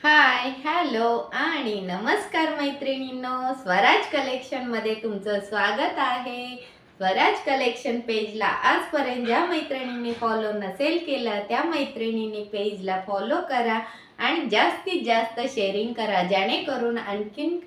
हाय, hello आणि नमस्कार मैत्रिणींनो. स्वराज कलेक्शनमध्ये तुमचं स्वागत आहे. स्वराज कलेक्शन पेजला आजपर्यंत ज्या मैत्रिणींनी फॉलो नसेल केलं त्या मैत्रिणींनी पेजला फॉलो करा आणि जास्तीत जास्त शेअरिंग करा, जेणेकरून आणखीन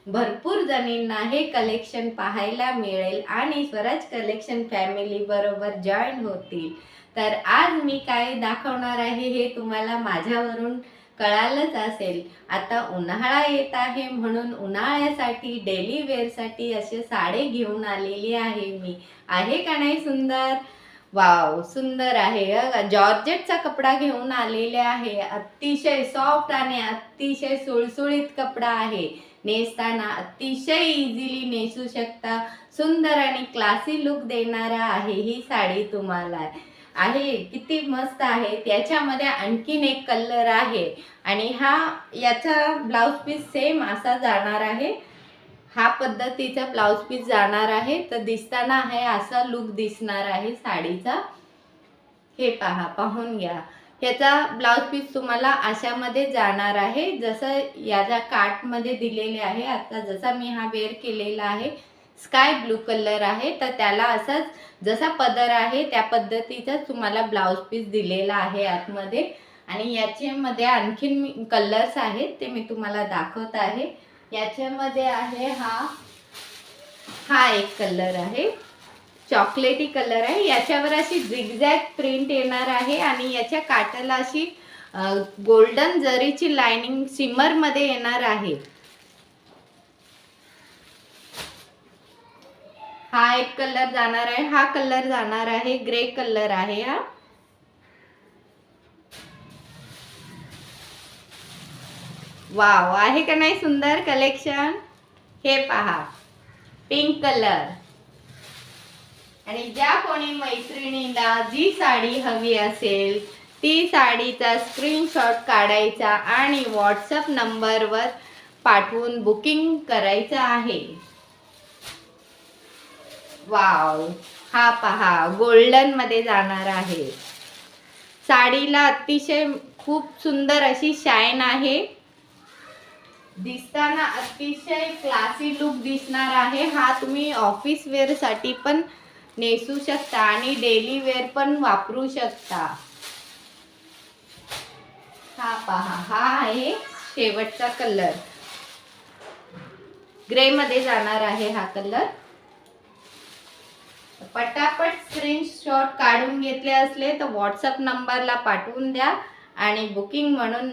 भरपूर जणींना हे कलेक्शन पाहायला मिळेल आणि स्वराज कलेक्शन फॅमिली बरोबर जॉईन होतील. तर आज मी काय दाखवणार आहे हे तुम्हाला माझ्यावरून कळालंच असेल. आता उन्हाळा येत आहे म्हणून उन्हाळ्यासाठी डेली वेअरसाठी असे साडी घेऊन आलेली आहे मी. आहे का नाही सुंदर? वाव, सुंदर आहे. जॉर्जेटचा कपडा घेऊन आलेले आहे. अतिशय सॉफ्ट आणि अतिशय सुळसुळीत कपडा आहे. नेसताना अतिशय इझिली नेसू शकता. सुंदर आणि क्लासी लुक देणारा आहे ही साडी तुम्हाला. आहे किती मस्त आहे. त्याच्यामध्ये आणखीन एक कलर आहे आणि याचा ब्लाउज पीस सेम असा जाणार आहे. हा पद्धतीचा ब्लाउज पीस जाणार आहे. तर दिसताना आहे असा लुक दिसणार आहे साडीचा. हे पहा, पाहून घ्या. ह्याचा ब्लाउज पीस तुम्हाला अशामध्ये जाणार आहे जसं याच्या काटमध्ये दिलेले आहे. आता जसा मी हा वेअर केलेला आहे स्काय ब्लू कलर आहे, तर त्याला असाच जसा पदर आहे त्या पद्धतीचा तुम्हाला ब्लाउज पीस दिलेला आहे आतमध्ये. आणि याच्यामध्ये आणखीन कलर्स आहेत ते मी तुम्हाला दाखवत आहे. याच्यामध्ये आहे हा एक कलर आहे, चॉकलेटी कलर आहे. याच्यावर अशी झिगझॅग प्रिंट येणार आहे आणि याच्या काटाला अशी गोल्डन जरीची लाइनिंग सिमर मध्ये येणार आहे. हा एक कलर जाणार आहे. हा कलर जाणार आहे ग्रे कलर आहे. हा वाव, आहे का नाही सुंदर कलेक्शन? हे पहा, पिंक कलर. आणि ज्या कोणी मैत्रिणीला जी साडी हवी असेल ती साडीचा स्क्रीनशॉट काढायचा आणि व्हॉट्सअप नंबरवर पाठवून बुकिंग करायचं आहे. वाव, हा पहा गोल्डन मध्ये जाणार आहे. साडीला अतिशय खूप सुंदर अशी शाईन आहे. दिसताना अतिशय क्लासी लुक दिसणार आहे. हा तुम्ही ऑफिस वेअर साठी पण नेसू शकता आणि डेली वेअर पण वापरू शकता. हा पहा, हा आहे शेवटचा कलर. ग्रे मध्ये जाणार आहे हा कलर. पटापट स्क्रीनशॉट काढून घेतले असले तर व्हॉट्सअप नंबरला पाठवून द्या आणि बुकिंग म्हणून